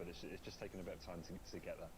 it's just taken a bit of time to get there.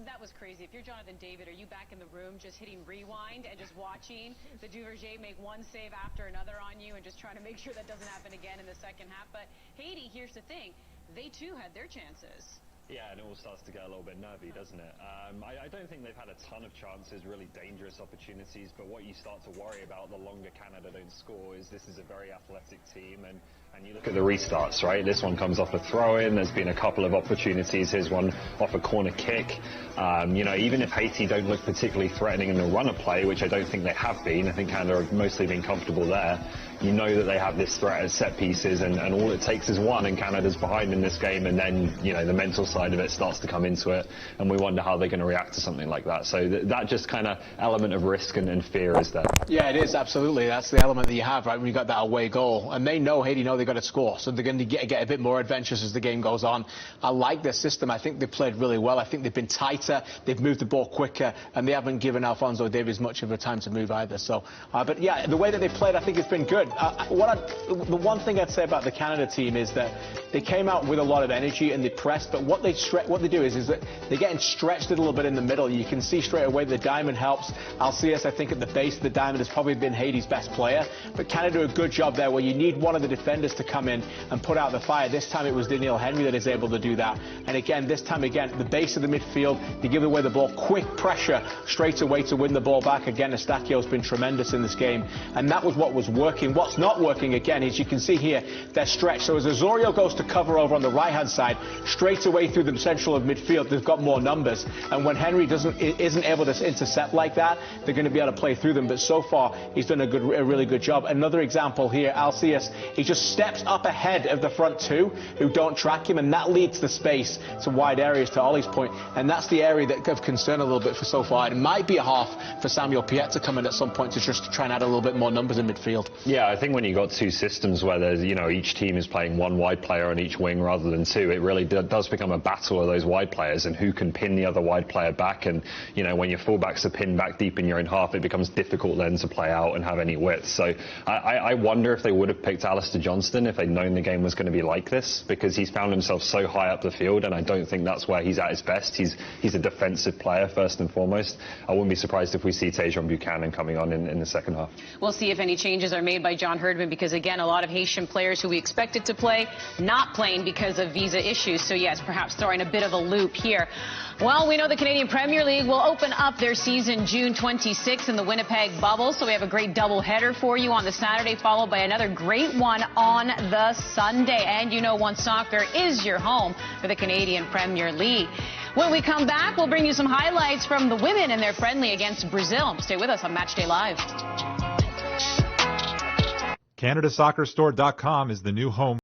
That was crazy. If you're Jonathan David, are you back in the room just hitting rewind and just watching the Duverger make one save after another on you and just trying to make sure that doesn't happen again in the second half? But Haiti, here's the thing, they too had their chances. Yeah, and it all starts to get a little bit nervy, doesn't it? I don't think they've had a ton of chances, really dangerous opportunities, but what you start to worry about the longer Canada don't score is this is a very athletic team, and you look at the restarts, right? This one comes off a throw-in. There's been a couple of opportunities. Here's one off a corner kick. You know, even if Haiti don't look particularly threatening in the run of play, which I don't think they have been, I think Canada have mostly been comfortable there. You know that they have this threat at set pieces, and all it takes is one, and Canada's behind in this game, and then, you know, the mental side of it starts to come into it, and we wonder how they're going to react to something like that. So that just kind of element of risk and fear is there. Yeah, it is, absolutely. That's the element that you have, right, when you got that away goal. And they know, Haiti know they've got to score, so they're going to get a bit more adventurous as the game goes on. I like their system. I think they've played really well. I think they've been tighter, they've moved the ball quicker, and they haven't given Alphonso Davies much of a time to move either. So, but yeah, the way that they played, I think it's been good. The one thing I'd say about the Canada team is that they came out with a lot of energy and they pressed, but what they do is that they're getting stretched a little bit in the middle. You can see straight away the diamond helps. Alcias, I think, at the base of the diamond has probably been Haiti's best player, but Canada do a good job there where you need one of the defenders to come in and put out the fire. This time it was Daniel Henry that is able to do that. And again, this time again, the base of the midfield, they give away the ball, quick pressure straight away to win the ball back. Again, Eustachio's been tremendous in this game, and that was what was working. What's not working, again, as you can see here, they're stretched. So as Osorio goes to cover over on the right-hand side, straight away through the central of midfield, they've got more numbers. And when Henry isn't able to intercept like that, they're going to be able to play through them. But so far, he's done a really good job. Another example here, Alcias, he just steps up ahead of the front two who don't track him, and that leads the space to wide areas, to Ollie's point. And that's the area that of concern a little bit for so far. It might be a half for Samuel Piette to come in at some point to just try and add a little bit more numbers in midfield. Yeah, I think when you got two systems where there's, you know, each team is playing one wide player on each wing rather than two, it really does become a battle of those wide players and who can pin the other wide player back. And, you know, when your fullbacks are pinned back deep in your own half, it becomes difficult then to play out and have any width. So I wonder if they would have picked Alistair Johnston if they'd known the game was going to be like this, because he's found himself so high up the field, and I don't think that's where he's at his best. He's a defensive player first and foremost. I wouldn't be surprised if we see Tejon Buchanan coming on in the second half. We'll see if any changes are made by John Herdman, because again, a lot of Haitian players who we expected to play not playing because of visa issues. So yes, perhaps throwing a bit of a loop here. Well, we know the Canadian Premier League will open up their season June 26th in the Winnipeg bubble. So we have a great doubleheader for you on the Saturday, followed by another great one on the Sunday. And you know, One Soccer is your home for the Canadian Premier League. When we come back, we'll bring you some highlights from the women in their friendly against Brazil. Stay with us on Matchday Live. CanadaSoccerStore.com is the new home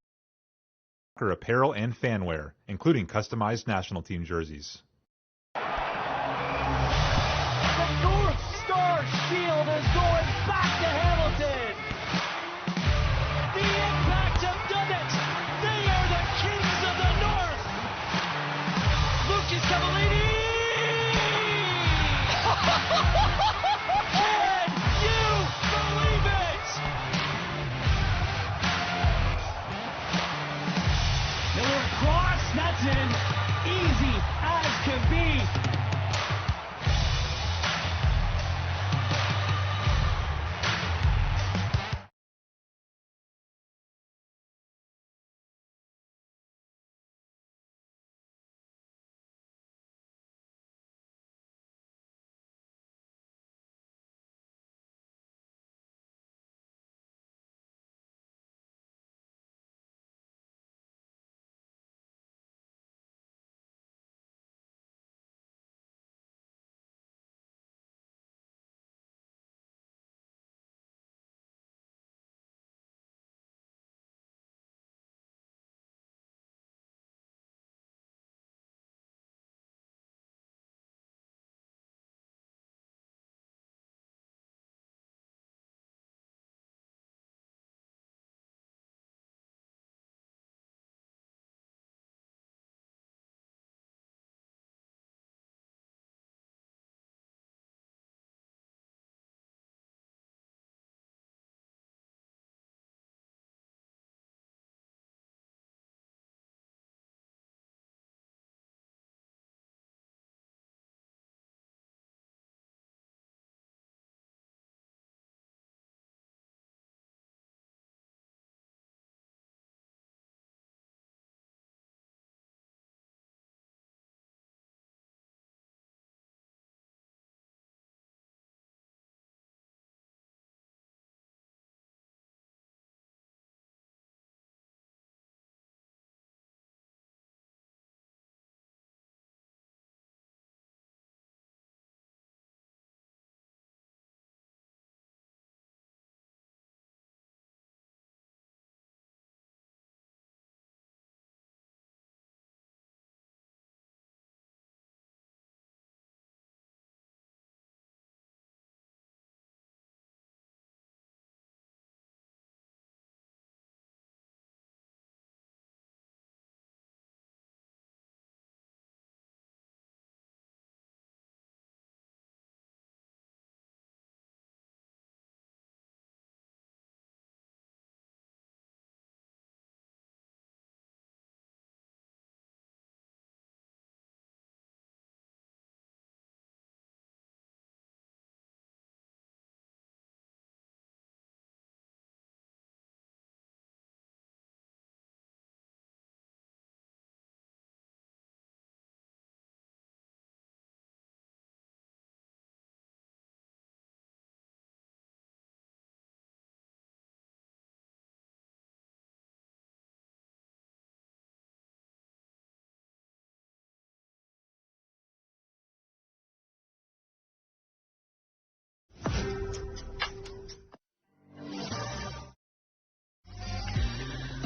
for apparel and fanwear, including customized national team jerseys. The North Star Shield is going back to Hamilton. The Impact have done it. They are the kings of the North. Lucas Cavallini. And you believe it. Miller cross, that's in. Easy as can be.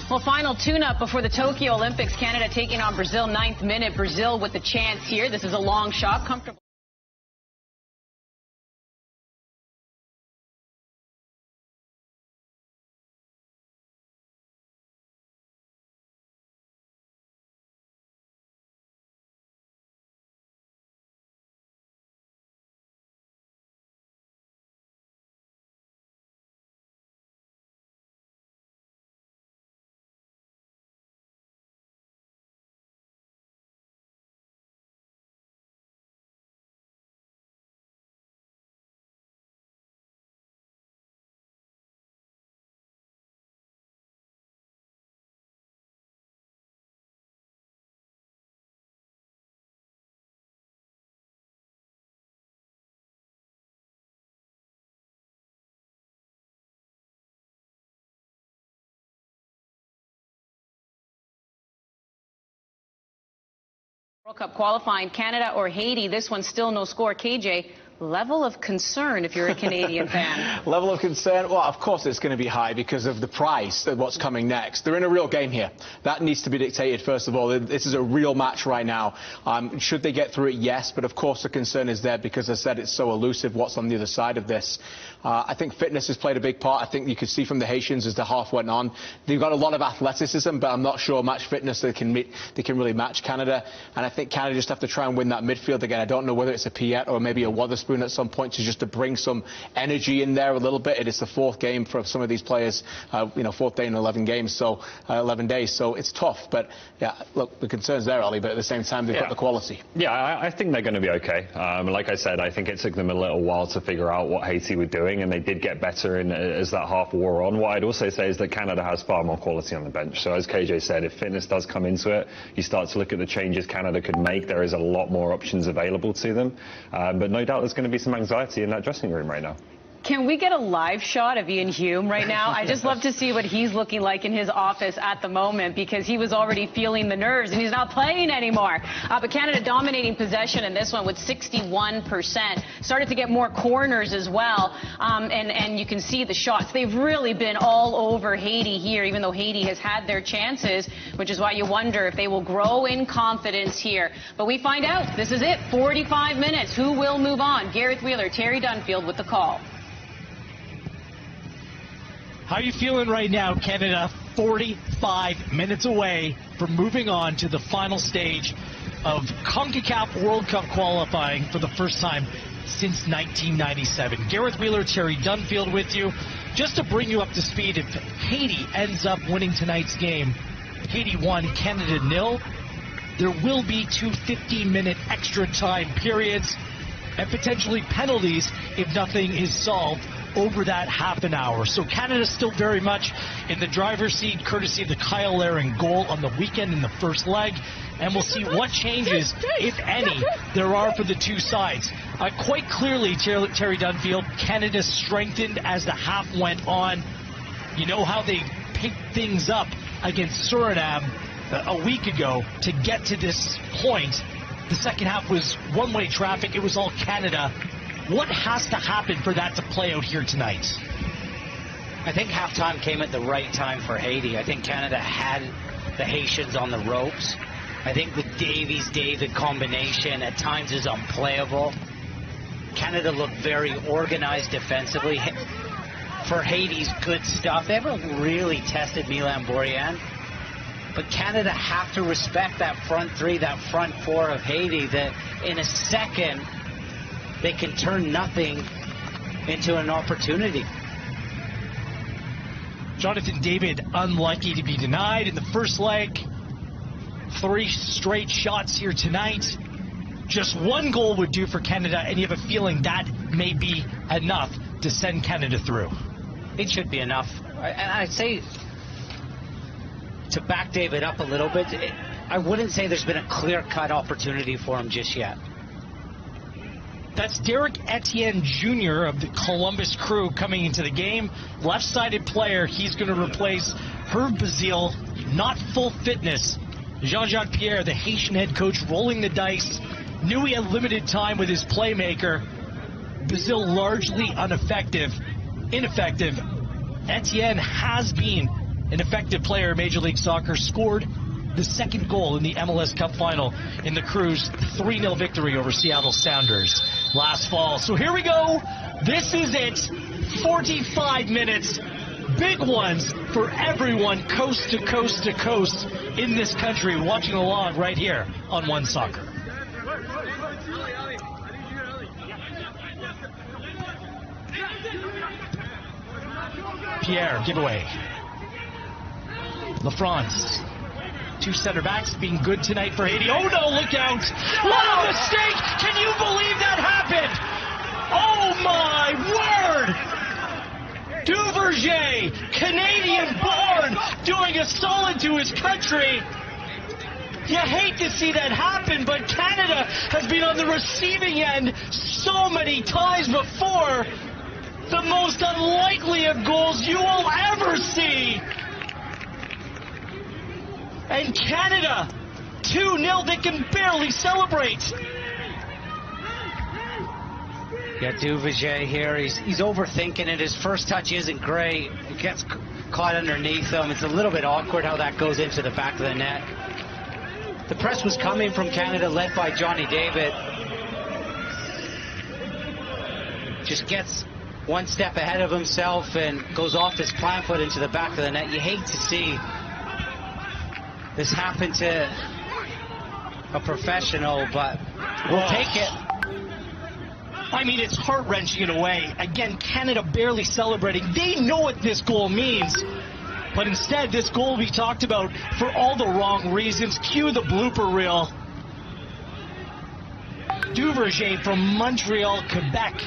Well, final tune-up before the Tokyo Olympics. Canada taking on Brazil, 9th minute. Brazil with the chance here. This is a long shot, comfortable. World Cup qualifying, Canada or Haiti. This one still no score. KJ, level of concern if you're a Canadian fan. Level of concern? Well, of course it's going to be high because of the price of what's coming next. They're in a real game here. That needs to be dictated, first of all. This is a real match right now. Should they get through it? Yes. But, of course, the concern is there because, as I said, it's so elusive what's on the other side of this. I think fitness has played a big part. I think you could see from the Haitians as the half went on. They've got a lot of athleticism, but I'm not sure match fitness they can really match Canada. And I think Canada just have to try and win that midfield again. I don't know whether it's a Piet or maybe a Wotherspoon at some point to bring some energy in there a little bit. It is the fourth game for some of these players, fourth day in 11 games, so 11 days. So it's tough. But, yeah, look, the concern's there, Ollie, but at the same time, they've got the quality. Yeah, I think they're going to be okay. Like I said, I think it took them a little while to figure out what Haiti were doing, and they did get better as that half wore on. What I'd also say is that Canada has far more quality on the bench. So as KJ said, if fitness does come into it, you start to look at the changes Canada could make. There is a lot more options available to them. But no doubt there's going to be some anxiety in that dressing room right now. Can we get a live shot of Ian Hume right now? I just love to see what he's looking like in his office at the moment because he was already feeling the nerves and he's not playing anymore. But Canada dominating possession in this one with 61%. Started to get more corners as well. And you can see the shots. They've really been all over Haiti here, even though Haiti has had their chances, which is why you wonder if they will grow in confidence here. But we find out. This is it. 45 minutes. Who will move on? Gareth Wheeler, Terry Dunfield with the call. How are you feeling right now, Canada? 45 minutes away from moving on to the final stage of CONCACAF World Cup qualifying for the first time since 1997. Gareth Wheeler, Terry Dunfield with you. Just to bring you up to speed, if Haiti ends up winning tonight's game, Haiti 1, Canada 0, there will be 2 15-minute extra time periods and potentially penalties if nothing is solved over that half an hour. So Canada's still very much in the driver's seat, courtesy of the Kyle Laring goal on the weekend in the first leg. And we'll see what changes, if any, there are for the two sides. Quite clearly, Terry Dunfield, Canada strengthened as the half went on. You know how they picked things up against Suriname a week ago to get to this point. The second half was one-way traffic. It was all Canada. What has to happen for that to play out here tonight? I think halftime came at the right time for Haiti. I think Canada had the Haitians on the ropes. I think the Davies-David combination at times is unplayable. Canada looked very organized defensively. For Haiti's good stuff, they haven't really tested Milan Borjan. But Canada have to respect that front three, that front four of Haiti, that in a second they can turn nothing into an opportunity. Jonathan David unlucky to be denied in the first leg. 3 straight shots here tonight. Just 1 goal would do for Canada, and you have a feeling that may be enough to send Canada through. It should be enough. And I'd say, to back David up a little bit, I wouldn't say there's been a clear-cut opportunity for him just yet. That's Derek Etienne Jr. of the Columbus Crew coming into the game. Left-sided player. He's going to replace Herb Bazile. Not full fitness. Jean-Jacques Pierre, the Haitian head coach, rolling the dice. Knew he had limited time with his playmaker. Bazile largely ineffective. Etienne has been an effective player in Major League Soccer, scored the second goal in the MLS Cup Final in the Crew's 3-0 victory over Seattle Sounders last fall. So here we go. This is it. 45 minutes. Big ones for everyone, coast to coast to coast in this country, watching along right here on One Soccer. Pierre, giveaway. LaFrance. Two center backs being good tonight for Haiti. Oh no, look out! What a mistake! Can you believe that happened? Oh my word! Duverger, Canadian-born, doing a solid to his country. You hate to see that happen, but Canada has been on the receiving end so many times before. The most unlikely of goals you will ever see. And Canada, 2-0, they can barely celebrate. Yeah, Duverger here, he's overthinking it. His first touch isn't great. It gets caught underneath him. It's a little bit awkward how that goes into the back of the net. The press was coming from Canada, led by Johnny David. Just gets one step ahead of himself and goes off his plant foot into the back of the net. You hate to see this happen to a professional, but we'll take it. I mean, it's heart-wrenching in a way. Again, Canada barely celebrating. They know what this goal means. But instead, this goal will be talked about for all the wrong reasons. Cue the blooper reel. Duverger from Montreal, Quebec.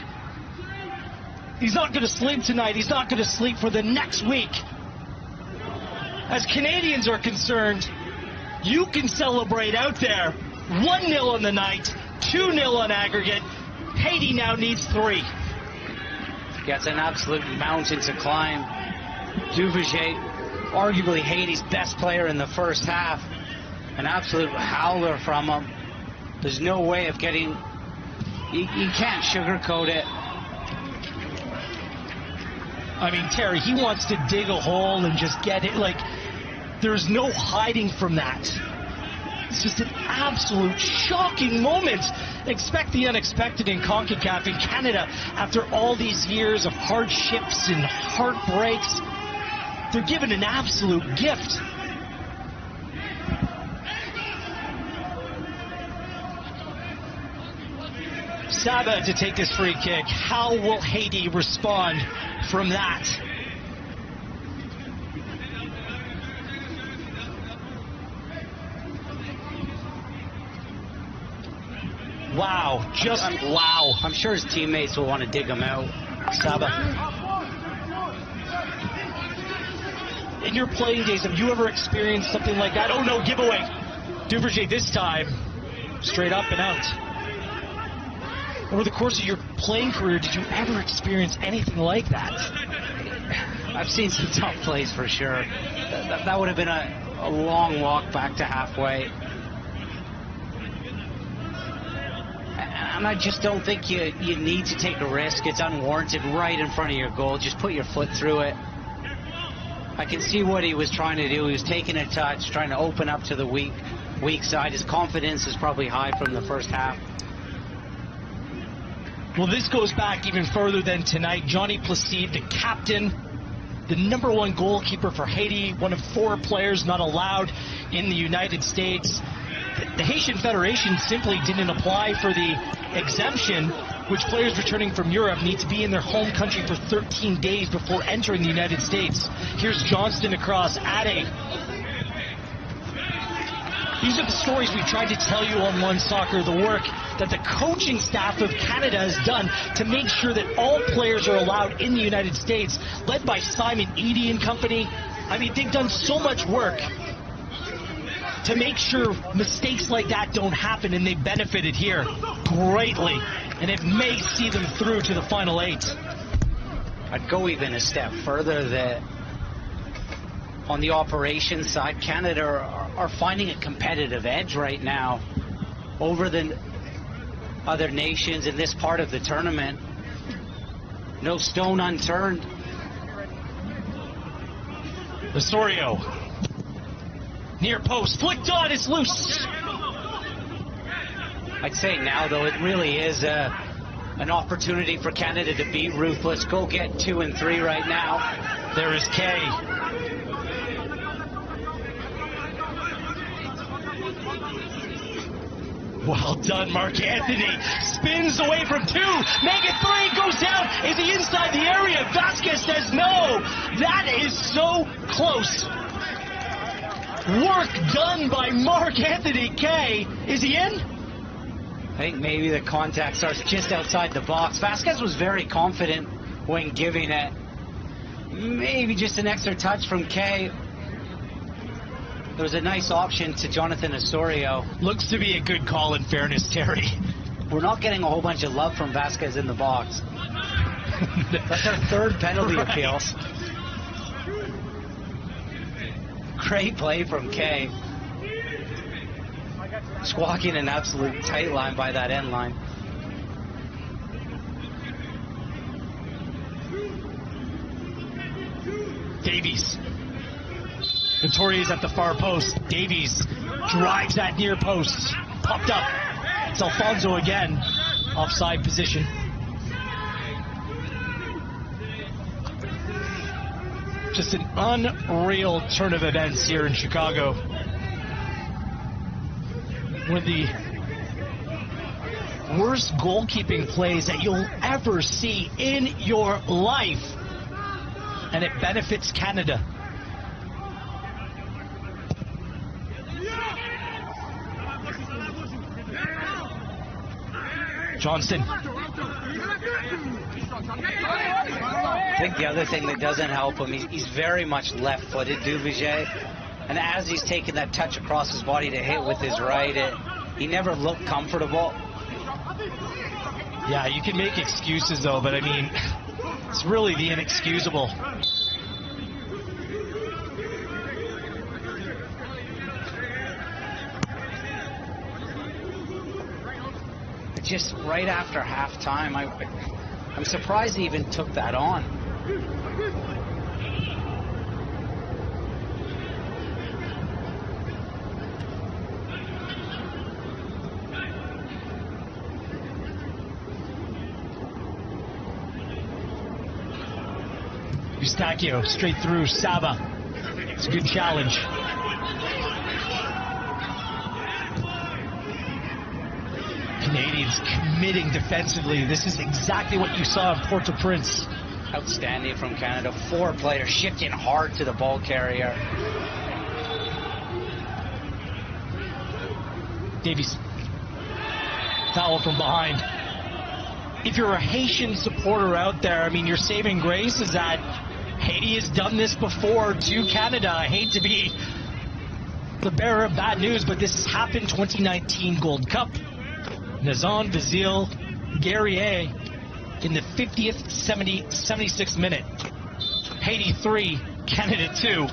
He's not going to sleep tonight. He's not going to sleep for the next week. As Canadians are concerned, you can celebrate out there. 1-0 on the night, 2-0 on aggregate. Haiti now needs 3. Yeah, it's an absolute mountain to climb. Duverger, arguably Haiti's best player in the first half. An absolute howler from him. There's no way of getting... You can't sugarcoat it. I mean, Terry, he wants to dig a hole and just get it. Like, there's no hiding from that. It's just an absolute shocking moment. Expect the unexpected in CONCACAF in Canada after all these years of hardships and heartbreaks. They're given an absolute gift. Saba to take this free kick. How will Haiti respond from that? Wow, just wow. I'm sure his teammates will want to dig him out. Saba. In your playing days, have you ever experienced something like that? Oh no, giveaway. Duverger this time, straight up and out. Over the course of your playing career, did you ever experience anything like that? I've seen some tough plays for sure. That would have been a long walk back to halfway. And I just don't think you need to take a risk. It's unwarranted right in front of your goal. Just put your foot through it. I can see what he was trying to do. He was taking a touch, trying to open up to the weak side. His confidence is probably high from the first half. Well, this goes back even further than tonight. Johnny Placide, the captain, the #1 goalkeeper for Haiti, one of 4 players not allowed in the United States. The Haitian Federation simply didn't apply for the exemption, which players returning from Europe need to be in their home country for 13 days before entering the United States. Here's Johnston across, Ade. These are the stories we've tried to tell you on One Soccer, the work that the coaching staff of Canada has done to make sure that all players are allowed in the United States, led by Simon Eady and company. I mean, they've done so much work to make sure mistakes like that don't happen, and they benefited here greatly, and it may see them through to the final 8. I'd go even a step further that on the operations side, Canada are finding a competitive edge right now over the other nations in this part of the tournament. No stone unturned. Osorio. Near post. Flicked on. It's loose. I'd say now, though, it really is an opportunity for Canada to be ruthless. Go get 2 and 3 right now. There is Kay. Well done, Mark Anthony. Spins away from 2. Make it 3. Goes down. Is he inside the area? Vasquez says no. That is so close. Work done by Mark Anthony Kay. Is he in? I think maybe the contact starts just outside the box. Vasquez was very confident when giving it. Maybe just an extra touch from Kay. There was a nice option to Jonathan Osorio. Looks to be a good call, in fairness, Terry. We're not getting a whole bunch of love from Vasquez in the box. That's our 3rd penalty appeal. Great play from Kay. Squawking an absolute tight line by that end line. Davies. Vittoria's at the far post. Davies drives that near post. Popped up. It's Alfonso again. Offside position. Just an unreal turn of events here in Chicago. One of the worst goalkeeping plays that you'll ever see in your life. And it benefits Canada. Johnston. I think the other thing that doesn't help him, he's very much left-footed, Duverger. And as he's taking that touch across his body to hit with his right, he never looked comfortable. Yeah, you can make excuses, though, but I mean, it's really the inexcusable. Just right after halftime, I'm surprised he even took that on. Eustachio straight through Saba. It's a good challenge. Canadians committing defensively. This is exactly what you saw in Port-au-Prince. Outstanding from Canada. 4 players shifting hard to the ball carrier. Davies. Foul from behind. If you're a Haitian supporter out there, I mean, your saving grace is that Haiti has done this before to Canada. I hate to be the bearer of bad news, but this has happened 2019 Gold Cup. Nazan Vazil Guerrier in the 50th, 76th minute. Haiti 3, Canada 2.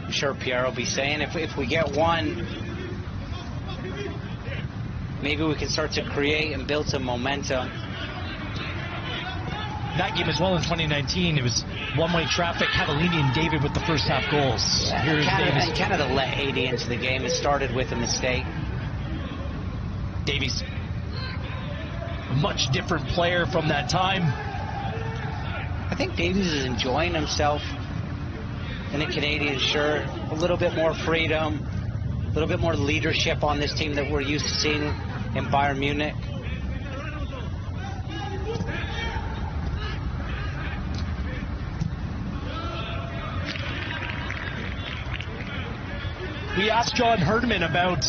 I'm sure Pierre will be saying if we get one, maybe we can start to create and build some momentum. That game as well in 2019, it was one-way traffic. Cavallini and David with the first half goals. Yeah, Here's Davis. And Canada let Haiti into the game. It started with a mistake. Davies, a much different player from that time. I think Davies is enjoying himself in a Canadian shirt. A little bit more freedom, a little bit more leadership on this team that we're used to seeing in Bayern Munich. We asked John Herdman about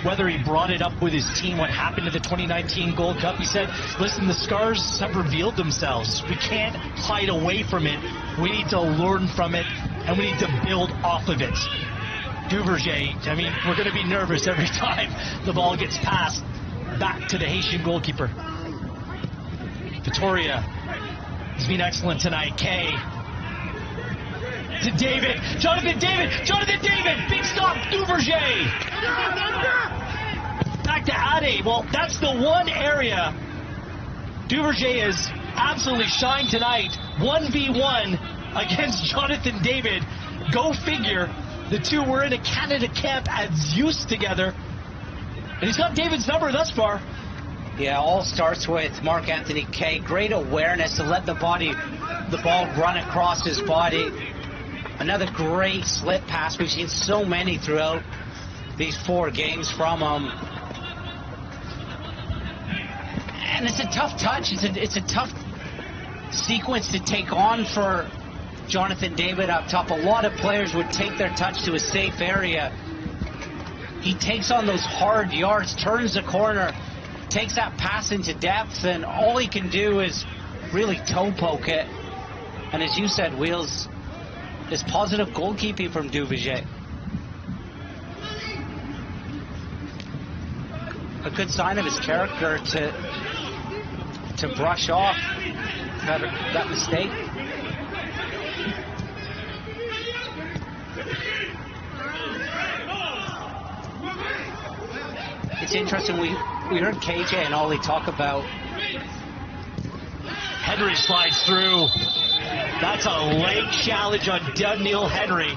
whether he brought it up with his team, what happened to the 2019 Gold Cup. He said, listen, the scars have revealed themselves. We can't hide away from it. We need to learn from it, and we need to build off of it. Duverger, I mean, we're going to be nervous every time the ball gets passed back to the Haitian goalkeeper. Vittoria has been excellent tonight. Kay. To David. Jonathan David. Big stop. Duverger. Back to Ade. Well, that's the one area Duverger has absolutely shined tonight. 1v1 against Jonathan David. Go figure. The two were in a Canada camp at Zeus together. And he's got David's number thus far. Yeah, all starts with Mark Anthony Kay. Great awareness to let the ball run across his body. Another great slip pass. We've seen so many throughout these 4 games from him. And it's a tough touch. It's a tough sequence to take on for Jonathan David up top. A lot of players would take their touch to a safe area. He takes on those hard yards, turns the corner, takes that pass into depth, and all he can do is really toe poke it. And as you said, Wheels, is positive goalkeeping from Duvigier. A good sign of his character to brush off that mistake. It's interesting, we heard KJ and Ollie talk about Henry slides through. That's a late challenge on Daniil Henry.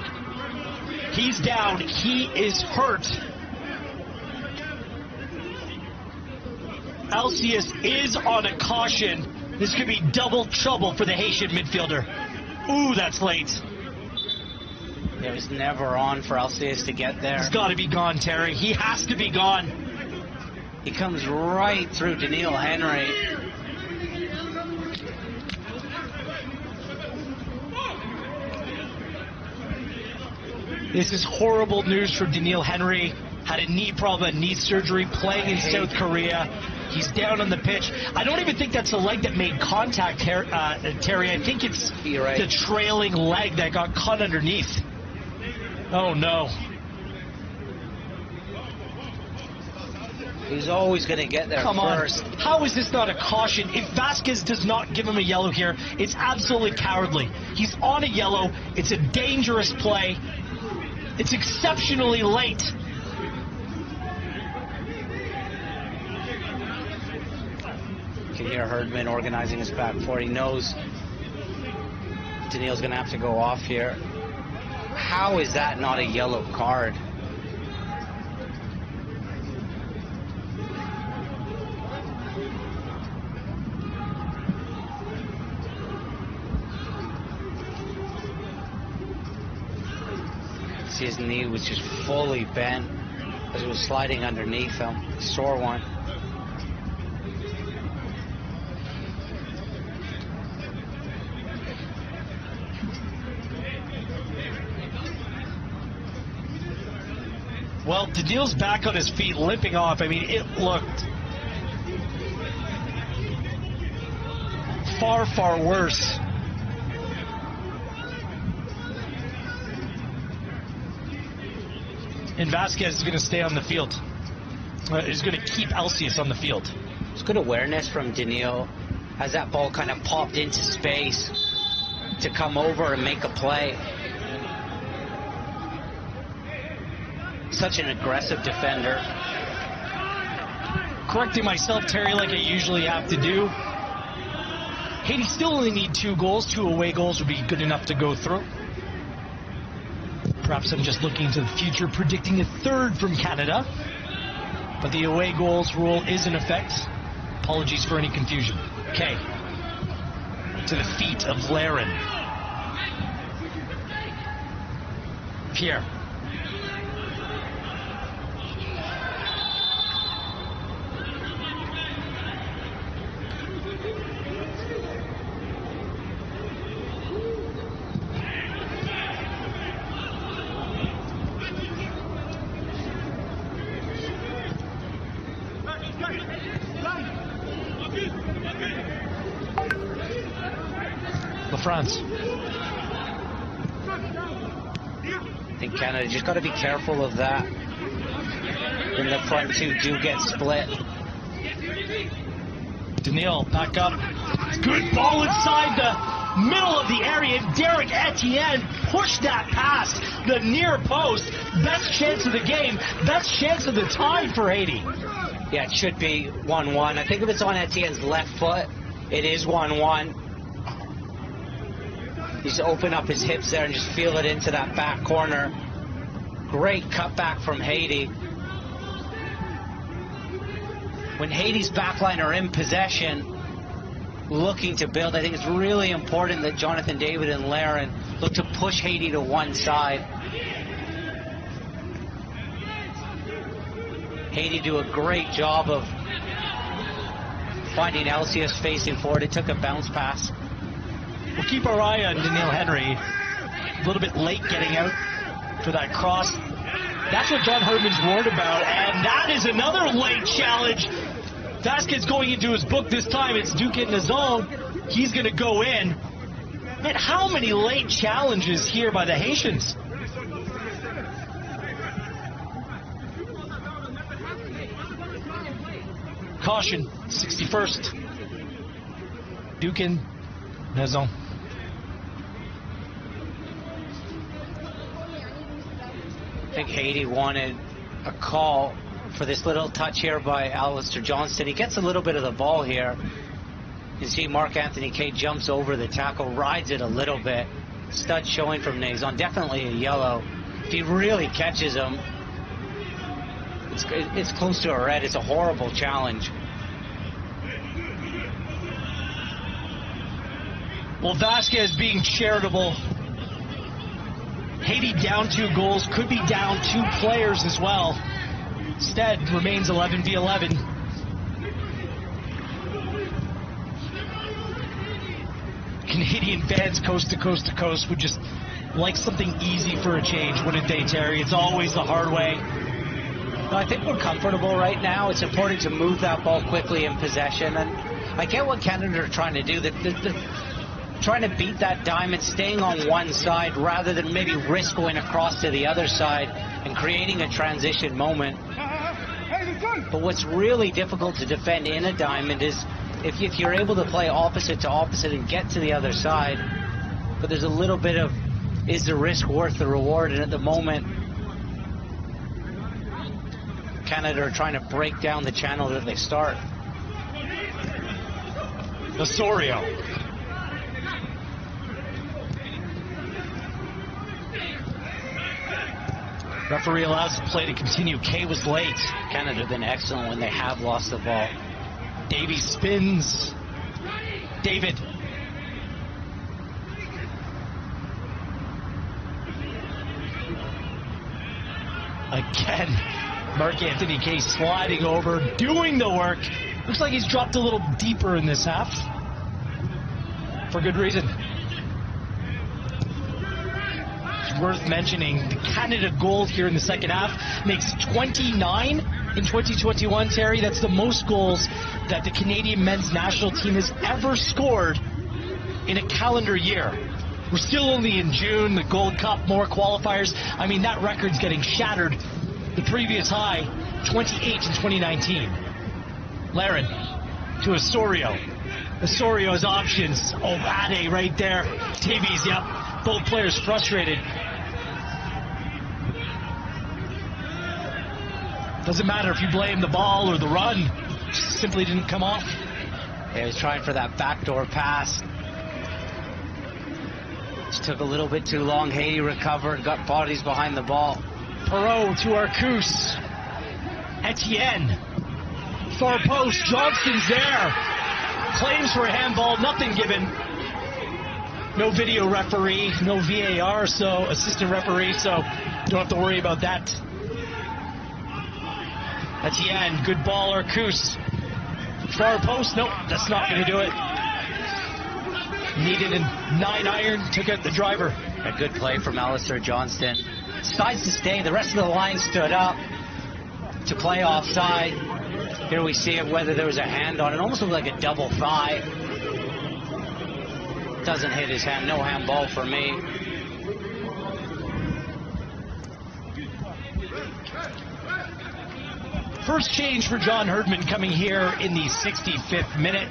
He's down. He is hurt. Alcius is on a caution. This could be double trouble for the Haitian midfielder. Ooh, that's late. It was never on for Alcius to get there. He's got to be gone, Terry. He has to be gone. He comes right through Daniil Henry. This is horrible news for Daniil Henry. Had a knee problem, knee surgery, playing in South Korea. He's down on the pitch. I don't even think that's the leg that made contact, Terry. I think it's the trailing leg that got cut underneath. Oh, no. He's always going to get there first. On. How is this not a caution? If Vasquez does not give him a yellow here, it's absolutely cowardly. He's on a yellow. It's a dangerous play. It's exceptionally late. You can hear Herdman organizing his back four. He knows Daniil's going to have to go off here. How is that not a yellow card? See, his knee was just fully bent as it was sliding underneath him. Sore one. Well, Daniil's back on his feet, limping off. I mean, it looked far, far worse. And Vasquez is going to stay on the field. He's going to keep Alcius on the field. It's good awareness from Daniil as that ball kind of popped into space to come over and make a play. Such an aggressive defender. Correcting myself, Terry, like I usually have to do. Haiti still only need 2 goals. 2 away goals would be good enough to go through. Perhaps I'm just looking to the future, predicting a 3rd from Canada. But the away goals rule is in effect. Apologies for any confusion. Okay. To the feet of Laren. Pierre. France. I think Canada just got to be careful of that when the front two do get split. Daniil back up. Good ball inside the middle of the area. Derek Etienne pushed that past the near post. Best chance of the game. Best chance of the tie for Haiti. Yeah, it should be 1-1. I think if it's on Etienne's left foot, it is 1-1. He's open up his hips there and just feel it into that back corner. Great cutback from Haiti. When Haiti's backline are in possession, looking to build, I think it's really important that Jonathan David and Laren look to push Haiti to one side. Haiti do a great job of finding LCS facing forward. It took a bounce pass. We'll keep our eye on Daniil Henry. A little bit late getting out for that cross. That's what John Herdman's warned about, and that is another late challenge. Vasquez going into his book this time. It's Duke in the zone. He's going to go in. Man, how many late challenges here by the Haitians? Caution, 61st. Duke in the zone. I think Haiti wanted a call for this little touch here by Alistair Johnston. He gets a little bit of the ball here. You see Mark Anthony Kay jumps over the tackle, rides it a little bit. Stud showing from Nazon, definitely a yellow. If he really catches him, it's close to a red. It's a horrible challenge. Well, Vasquez being charitable. Haiti down 2 goals, could be down 2 players as well. Instead, remains 11v11. Canadian fans coast to coast to coast would just like something easy for a change, wouldn't they, Terry? It's always the hard way. No, I think we're comfortable right now. It's important to move that ball quickly in possession. And I get what Canada are trying to do. Trying to beat that diamond, staying on one side rather than maybe risk going across to the other side and creating a transition moment. But what's really difficult to defend in a diamond is if you're able to play opposite to opposite and get to the other side. But there's a little bit of, is the risk worth the reward? And at the moment, Canada are trying to break down the channel that they start. Osorio. Referee allows the play to continue. Kay was late. Canada have been excellent when they have lost the ball. Davey spins. David. Again, Mark Anthony Kay sliding over, doing the work. Looks like he's dropped a little deeper in this half. For good reason. Worth mentioning, the Canada goal here in the second half makes 29 in 2021, Terry. That's the most goals that the Canadian men's national team has ever scored in a calendar year. We're still only in June, the Gold Cup, more qualifiers. I mean, that record's getting shattered. The previous high, 28 in 2019. Laren to Osorio. Osorio's options. Obade right there. Davies, yep. Both players frustrated. Doesn't matter if you blame the ball or the run. Simply didn't come off. Yeah, he was trying for that backdoor pass. Just took a little bit too long. Haiti recovered, got bodies behind the ball. Perot to Arcus. Etienne. Far post. Johnston's there. Claims for a handball, nothing given. No video referee, no VAR, so assistant referee, so don't have to worry about that. Etienne, good ball, Arcus. Far post, nope, that's not going to do it. Needed a 9-iron, took out the driver. A good play from Alistair Johnston. Decides to stay, the rest of the line stood up to play offside. Here we see it, whether there was a hand on it, almost looked like a double thigh. Doesn't hit his hand, no handball for me. First change for John Herdman coming here in the 65th minute.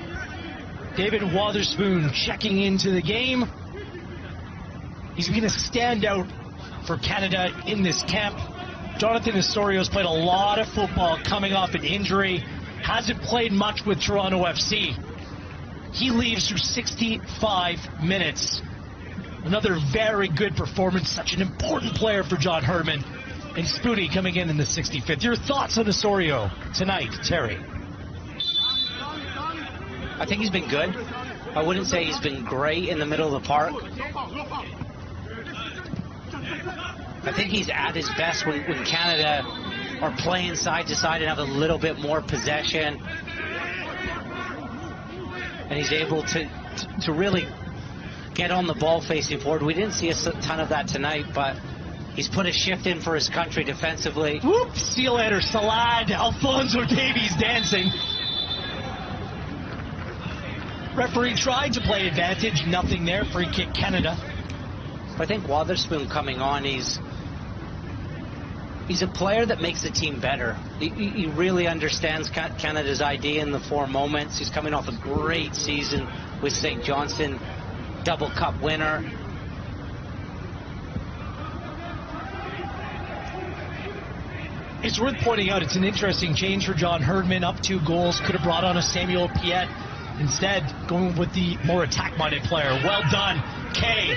David Wotherspoon checking into the game. He's been a standout for Canada in this camp. Jonathan Osorio's played a lot of football coming off an injury. Hasn't played much with Toronto FC. He leaves through 65 minutes. Another very good performance. Such an important player for John Herdman. And Spoonie coming in the 65th. Your thoughts on Osorio tonight, Terry? I think he's been good. I wouldn't say he's been great in the middle of the park. I think he's at his best when Canada are playing side to side and have a little bit more possession. And he's able to really get on the ball facing forward. We didn't see a ton of that tonight, but he's put a shift in for his country defensively. Whoop! See you later, Salad. Alfonso Davies dancing. Referee tried to play advantage. Nothing there. Free kick, Canada. I think Wotherspoon coming on, he's a player that makes the team better. He really understands Canada's idea in the 4 moments. He's coming off a great season with St. Johnstone, double cup winner. It's worth pointing out it's an interesting change for John Herdman. Up 2 goals, could have brought on a Samuel Piette. Instead, going with the more attack-minded player. Well done, Kay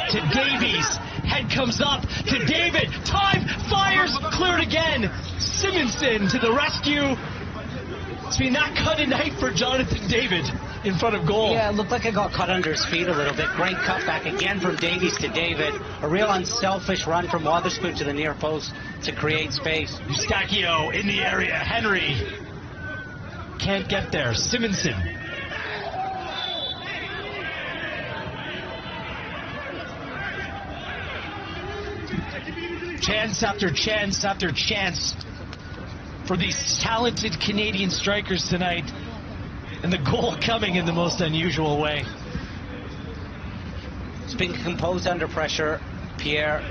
to Davies. Head comes up to David. Time, fires, cleared again. Simonson to the rescue. It's been that cut of night for Jonathan David in front of goal. Yeah, it looked like it got cut under his feet a little bit. Great cutback again from Davies to David. A real unselfish run from Wotherspoon to the near post to create space. Eustachio in the area. Henry can't get there. Simonson. Chance after chance after chance for these talented Canadian strikers tonight. And the goal coming in the most unusual way. He's been composed under pressure, Pierre.